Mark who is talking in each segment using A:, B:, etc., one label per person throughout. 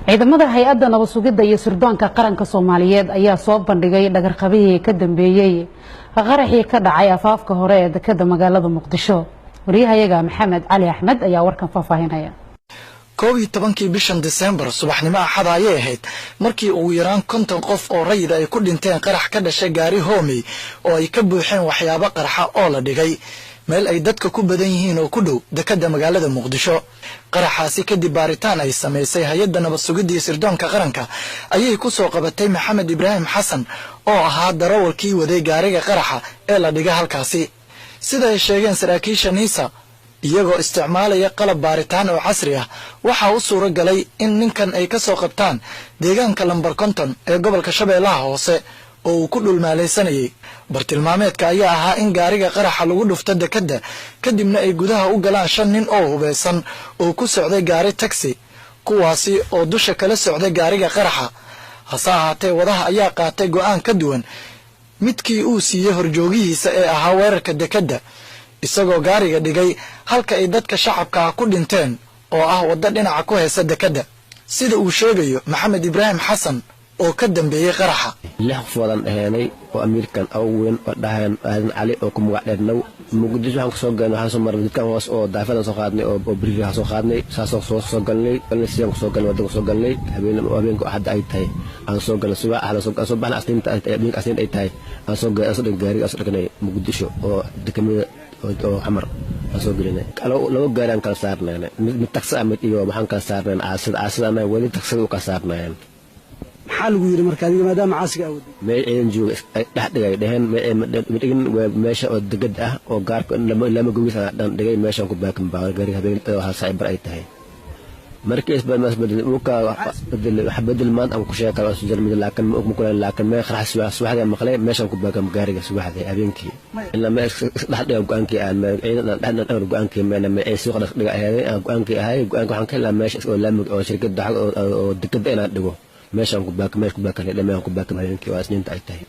A: ciidamada hay'adda nabad sugidda iyo sirdoonka qaranka Soomaaliyeed ayaa soo bandhigay dhagarqabihii ka dambeeyay qaraxii ka dhacay afaafka hore ee dekedda magaalada Muqdisho. wariyahayaga Maxamed Cali Axmed ayaa warkan faafahinaya.
B: 12 bishan December subaxnimo axad ayay ahayd markii ugu yaraan 50 qof oo rayid ay ku dhinteen qarax ka dhashay gaari Hoomey oo ay ka buuxeen waxyaabo qarxa oo la dhigay meel ay dadka ku badan yihiin oo ku dhow dekedda magaalada Muqdisho. qaraxaasi kadib baaritaan ay sameysay hay'adda nabad sugidda iyo sirdoonka qaranka ayay ku soo qabatay Maxamed Ibraahim Xasan oo ahaa darawalkii waday gaariga qaraxa ee la dhigay halkaasi. sida ay sheegeen saraakiisha Niisa iyagoo isticmaalaya qalab baaritaan oo casri ah waxa uu suuro galay in ninkan ay ka soo qabtaan deegaanka lambar 50 ee gobolka Shabeellaha Hoose oo uu ku dhulmaaleysanayay. bartilmaameedka ayaa ahaa in gaariga qaraxa lagu dhufto dekedda kadibna ay gudaha u galaan 5 nin oo hubeysan oo ku socday gaari taxi kuwaasi oo dusha kala socday gaariga qaraxa. hase ahaatee wadaha ayaa qaatay go'aan ka duwan midkii uu siiyay horjoogihiisa ee ahaa weerarka dekedda isagoo gaariga dhigay halka ay dadka shacabka ku dhinteen oo ah wada dhinaca ku haysa dekedda sida uu sheegayo Maxamed Ibraahim Xasan oo ka dambeeyay qaraxa.
C: lix qofood ahaanay oo American aween oo dhahan aadan cali oo ku magac dheernow Muqdisho waxaan soo galnay waxaan soo marnay dadkan hoos oo daafada soo qaadnay oo bariga soo qaadnay saasoo soo galnay kalisiyan soo galnay wadada soo galnay habeenku hadda ay tahay aan soo galnay subax ahla soo baxna asniinta ay tahay aan soo galnay gaariga asoo dhagnay Muqdisho oo dekamada oo xamar asoo galinay laba gaari aan kala saarnay mid taxi amid iyo waxaan kala saarnay aasada wali taxi oo ka saarnay
D: maxaa lagu yiri markaa adiga maadaama caasiga awood
C: meeyeen jooga dhaxdhigay dhaheen meeyeen meesha oo degad ah oo gaarka lama gowisa dhan dhigay meeshan ku baakan baa gaari habeen waxa saybar ay tahay markii isbaa masbadil uu ka bedel maan aan ku sheekay oo soo jarmid laakiin ma ku laakiin ma kharax subaxda maqlay meeshan ku baakan gaariga subaxda habeenkii illa ma dhaxdhigay go'aankii aan dhaxdhigay go'aankii ma ay soo dhigay ahayd go'aankii waxaan ka la meesha oo lama oo shirkadda oo degad inaan dhigo meeshan ku baakan dhammaan ku baakan habeenkii waa isniinta ay tahay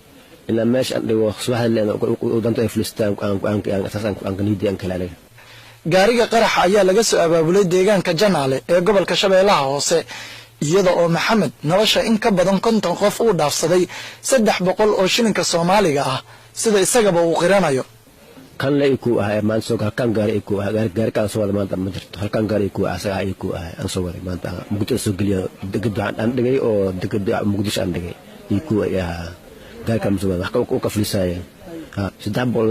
C: ila meeshan dhigo subaxda leena oo danta ay fulistaan go'aankii aan asaasan aan niidii kala leeyahay.
B: gaariga qaraxa ayaa laga soo abaabulay deegaanka Janaale ee gobolka Shabeellaha Hoose iyada oo Maxamed nolosha in ka badan 50 qof uu dhaafsaday 300 oo shilinka Soomaaliga ah sida isagaba uu qiranayo.
C: kan la iku ah maan soo kan gaari iku ah gaari kan soo wada maanta ma jirto halkan gaari iku ah asaga iku ah aan soo wada maanta Muqdisho soo galiyo degada aan dhigay oo degada Muqdisho aan dhigay iku ah gaari kan soo wada wax ka fliisay saddex bool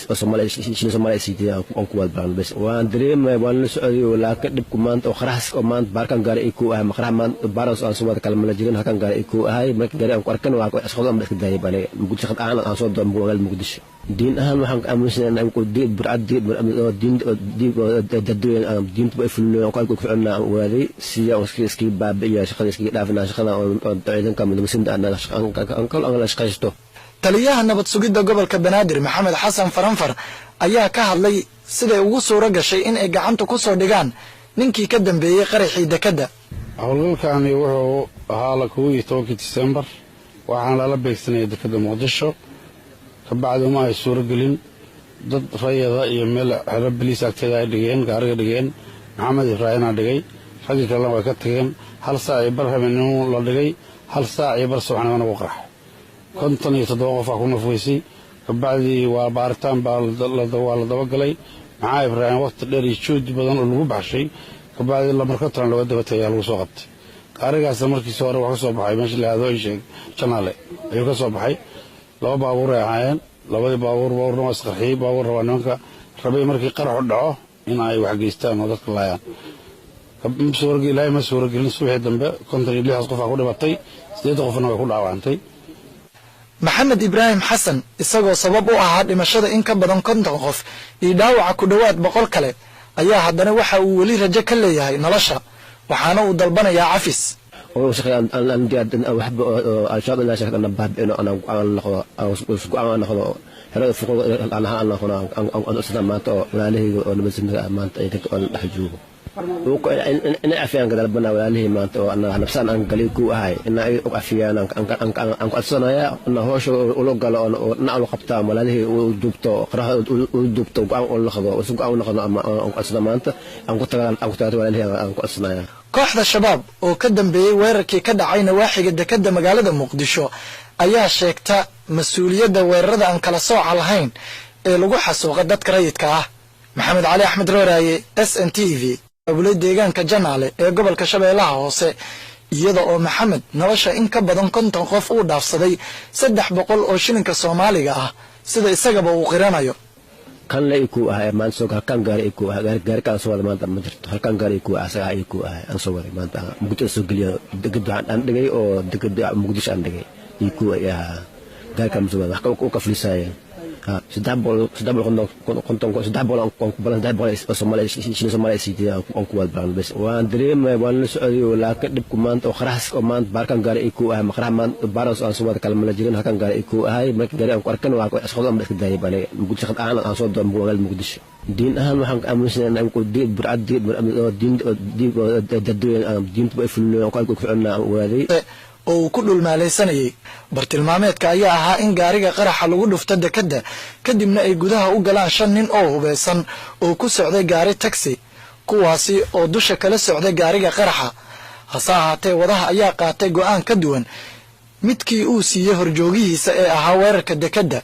C: Soomaaliya sidii aan ku wada baan bas waan dareemay waan la socday laakiin dibku maanta oo kharaas oo maanta barkan gaari iku ah maqrax maanta baaras aan soo wada kala mala jirin halkan gaari iku ah marka gaari aan ku arkan waa asxood aan iska daayay bale Muqdisho aan soo dambugal Muqdisho diin ahaan waxaan aaminsanaa in ku diin diinta bay fulnaa oo ku ficnaa waaday si aan iski baabiyo shaqada iski dhaafnaa shaqada oo ciidanka midaysan aan kala aan la shaqaysto.
B: taliyaha nabad sugidda gobolka Banaadir Maxamed Xasan Faranfar ayaa ka hadlay sida ugu suura gashay in ay gacanta ku soo dhigaan ninkii ka dambeeyay qaraxii dekedda.
E: howlgalkaani wuxuu ahaa la 12 December waxaan la beegsanay dekedda Muqdisho kabacdi ma ay suura gelin dad rayada iyo meel xero biliis agteeda ay dhigeen gaariga dhigeen Maxamed Ibraahim aan dhigay ragii kale way ka tageen hal saac iyo bar habeenimo la dhigay hal saac iyo bar subaxnimo ku qarax 57 qof ku nafuysay kabacdi waa baaritaan baa la daba galay Maxamed Ibraahim waqti dheer iyo joodi badan oo lagu baxshay kabacdi la marka tan loo daba tagay lagu soo qabtay gaarigaas markii soo hore wax ka soo baxay meesha la aado ay sheeg Janaale ayuu ka soo baxay laba baabuur ay ahaayeen labadii baabuurna waa isqarxiyay baabuur rawaanka rabay markii qarax dhaco in ay wax geystaan oo dadka laayaan suuragii ilaahay ma suuragelin subaxii dambe 56 qof ku dhimatay 8 qofna way ku dhaawacantay.
B: Maxamed Ibraahim Xasan isagoo sabab u ahaa dhimashada in ka badan 50 qof iyo dhaawaca ku dhawaad 100 kale ayaa haddana waxa uu wali rajo ka leeyahay nolosha waxaana uu dalbanayaa cafis.
C: oo shaqaan aan diyaar waxba al-shabaab la shaqada nabad inuu aan noqdo helada fuqo aan noqdo aan maanta oo walaalahayga oo nabadsinada maanta ay ka dhax joogo إن أفيان قدر بنا ولا ليه ما أنت أنا نفسنا أنقلي كو هاي إن أفيان أنك أصلا يا إنه هو شو ولو قال أنا أول قبطان ولا ليه ودبته قرأ ودبته وأول خذوا وسوق أول خذوا أنك أصلا ما أنت أنك ترى ولا ليه أنك أصلا يا
B: kooxda shabaab oo ka dambeeyay weerarkii ka dhacay nawaaxiga dekedda magaalada Muqdisho ayaa sheegta mas'uuliyadda weerarada aan kala sooc lahayn ee lagu xasuuqay dadka rayidka ah. Maxamed Cali Axmed Rooraye, SNTV, abulay deegaanka Janaale ee gobolka Shabeellaha Hoose, iyada oo Maxamed nolosha in ka badan 50 qof uu dhaafsaday 300 oo shilinka Soomaaliga ah sida isagaba uu qiranayo.
C: kan la iku ah maan soo kan gaar iku ah gaar ka soo wada maanta ma jirto halkan gaar iku ah asaga iku ah aan soo wada maanta Muqdisho soo galiyo deged aan dhigay oo deged Muqdisho aan dhigay iku ya gaar ka soo wada wax ka fliisay saddex boqol Soomaaliya sidii aan ku wada baan bas waan dareemay waan la socday laakiin dibku maanta oo kharaas oo maanta barkan gaar iku ah maqraha maanta baras aan soo wada kala ma jirin halkan gaar iku ah markii gaar aan ku arkan waa asxood aan iska daayay baan Muqdisho aan soo dooran magaalada Muqdisho diin ahaan waxaan aaminsanaa in ku diid burcad diinta bay fulnaa oo ku ficnaa waaday
B: oo ku dhulmaaleysanayay bartilmaameedka ayaa ahaa in gaariga qaraxa lagu dhufto dekedda kadibna ay gudaha u galaan 5 nin oo hubeysan oo ku socday gaari taxi kuwaasi oo dusha kala socday gaariga qaraxa hase ahaatee wadaha ayaa qaatay go'aan ka duwan midkii uu siiyay horjoogihiisa ee ahaa weerarka dekedda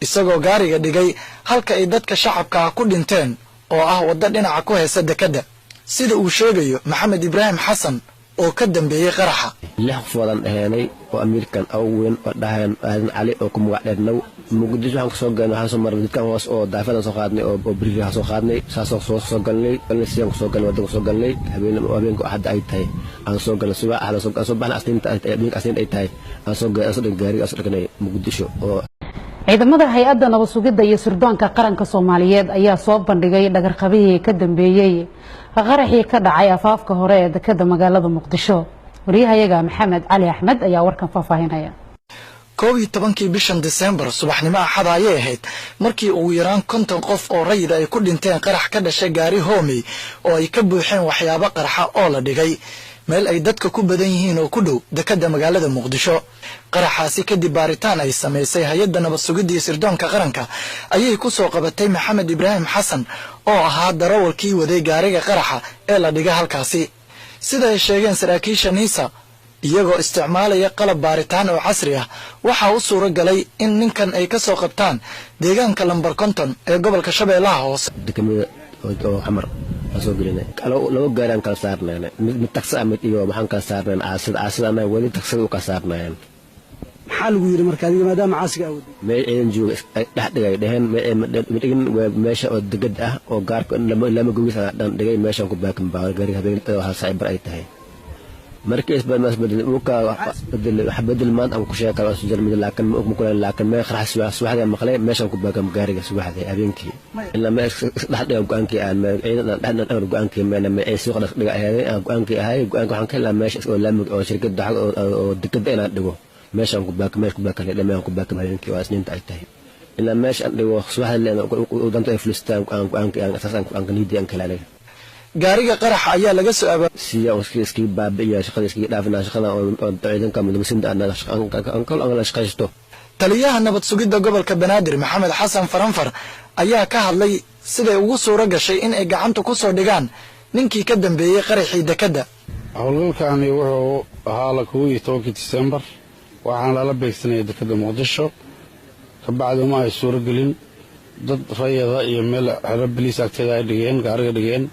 B: isagoo gaariga dhigay halka ay dadka shacabka ku dhinteen oo ah wadda dhinaca ku haysa dekedda sida uu sheegayo Maxamed Ibraahim Xasan oo ka dambeeyay qaraxa
C: lix foodan ahaanay oo American aween oo dhahan aadan cali oo ku magac dheernow Muqdisho waxaan soo galnay waxaan soo marnay dadkan hoos oo daafada soo qaadnay oo biriga soo qaadnay saasoo soo galnay kalisiyan soo galnay wadada soo galnay habeenku hadda ay tahay aan soo galnay subax ahla soo baxna astinta ay tahay aan soo gaariga asoo dhagnay Muqdisho oo
A: ciidamada hay'adda nabad sugidda iyo sirdoonka qaranka Soomaaliyeed ayaa soo bandhigay dhagarqabihii ka dambeeyay qaraxii ka dhacay afaafka hore ee dekedda magaalada Muqdisho. wariyahayaga Maxamed Cali Axmed ayaa warkan faafahinaya.
B: 12 bishan December subaxnimo axad ayay ahayd markii ugu yaraan 50 qof oo rayid ay ku dhinteen qarax ka dhashay gaari hoomey oo ay ka buuxeen waxyaabo qarxa oo la dhigay meel ay dadka ku badan yihiin oo ku dhow dekedda magaalada Muqdisho. qaraxaasi kadib baaritaan ay sameysay hay'adda nabad sugidda iyo sirdoonka qaranka ayay ku soo qabatay Maxamed Ibraahim Xasan oo ahaa darawalkii waday gaariga qaraxa ee la dhigay halkaasi sida ay sheegeen saraakiisha Niisa iyagoo isticmaalaya qalab baaritaan oo casri ah waxa uu suuro galay in ninkan ay ka soo qabtaan deegaanka lambar 50 ee gobolka Shabeellaha Hoose
C: dekamada oo xamar soo gelinay loo gaaraan kala saarnaa mid taxi ama iyo waxaan kala saarnaa aasada wali taxi u ka saarnaa
D: maxaa lagu yiri marka adiga maadaama caasiga awooday
C: may aan joogo dhex dhigay dheheen midin meesha oo deged ah oo gaarka lama goobis aan dhigay meeshan ku baakan baa gaari habeen hal saac bar ay tahay markii isbaa mas bedel maan aan ku sheekay oo soo mid laakiin ma ku laakiin ma kharax subaxda maqlay meeshan ku baakan gaariga subaxda habeenkii ilaa ma dhex dhigay go'aankii aan ciidan go'aankii ma ay soo dhigay go'aankii waxaan ka ilaa meesha oo lama oo shirkad oo deged inaan dhigo meeshan ku baakan dhamaan ku baakan habeenkii waa isniinta ay tahay ilaa meeshan dhigo subaxda leena oo danta ay flistaan go'aankii aan asaasan aan niidii kala leeyahay
B: gaariga qaraxa ayaa laga soo
C: siya iskii baabiya shaqada iskii dhaafina shaqada oo ciidanka midaysan aan kala shaqaysto
B: taliyaha nabad sugidda gobolka Banaadir Maxamed Xasan Faranfar ayaa ka hadlay sida ugu suura gashay in ay gacanta ku soo dhigaan ninkii ka dambeeyay qaraxii dekedda
E: howlgalkaani wuxuu ahaa la 12 December waxaan la beegsanay dekedda Muqdisho ka bacdi ma ay suura gelin dad rayada iyo meel xarab biliis agteeda ay dhigeen gaariga dhigeen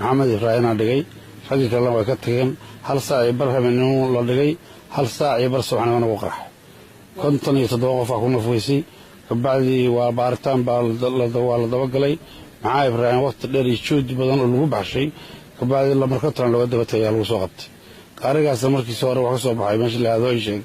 E: Maxamed Ibraahim dhigay ragii kale way ka tageen hal saac bar habeenimo la dhigay hal saac bar subaxnimo ugu qarax 57 qof ku nafuysay ka bacdi waa baaritaan baa la daba galay Maxamed Ibraahim waqti dheer iyo jood badan oo lagu baxshay ka bacdi la markaa tan loo daba tagay lagu soo qabtay gaarigaas markii soo hore wax soo baxay meesha la aado ay sheeg